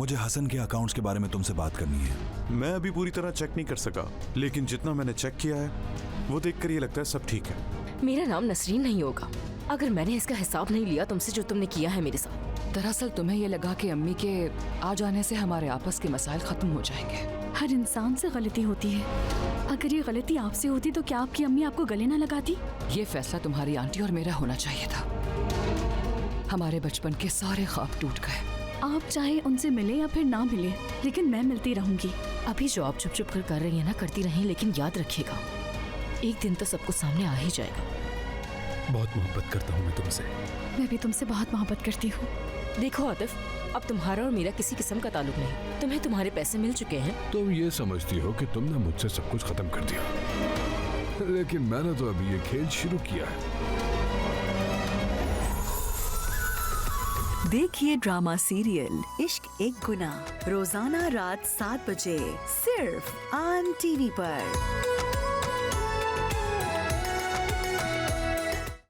मुझे हसन के अकाउंट्स के बारे में तुमसे बात करनी है। मैं अभी पूरी तरह चेक नहीं कर सका, लेकिन जितना मैंने चेक किया है वो देखकर ये लगता है सब ठीक है। मेरा नाम नसरीन नहीं होगा अगर मैंने इसका हिसाब नहीं लिया तुमसे जो तुमने किया है मेरे साथ। दरअसल तुम्हें ये लगा कि अम्मी के आ जाने से हमारे आपस के मसाइल खत्म हो जाएंगे। हर इंसान से गलती होती है। अगर ये गलती आपसे होती तो क्या आपकी अम्मी आपको गले ना लगाती? ये फैसला तुम्हारी आंटी और मेरा होना चाहिए था। हमारे बचपन के सारे ख्वाब टूट गए। आप चाहे उनसे मिले या फिर ना मिले, लेकिन मैं मिलती रहूंगी। अभी जो आप चुप चुप कर रही है ना, करती रही, लेकिन याद रखिएगा एक दिन तो सबको सामने आ ही जाएगा। बहुत मोहब्बत करता हूँ मैं तुमसे। मैं भी तुमसे बहुत मोहब्बत करती हूँ। देखो आतिफ, अब तुम्हारा और मेरा किसी किस्म का ताल्लुक नहीं। तुम्हें तुम्हारे पैसे मिल चुके हैं। तुम ये समझती हो कि तुमने मुझसे सब कुछ खत्म कर दिया, लेकिन मैंने तो अभी ये खेल शुरू किया है। देखिए ड्रामा सीरियल इश्क एक गुनाह रोजाना रात 7 बजे सिर्फ ऑन टीवी पर।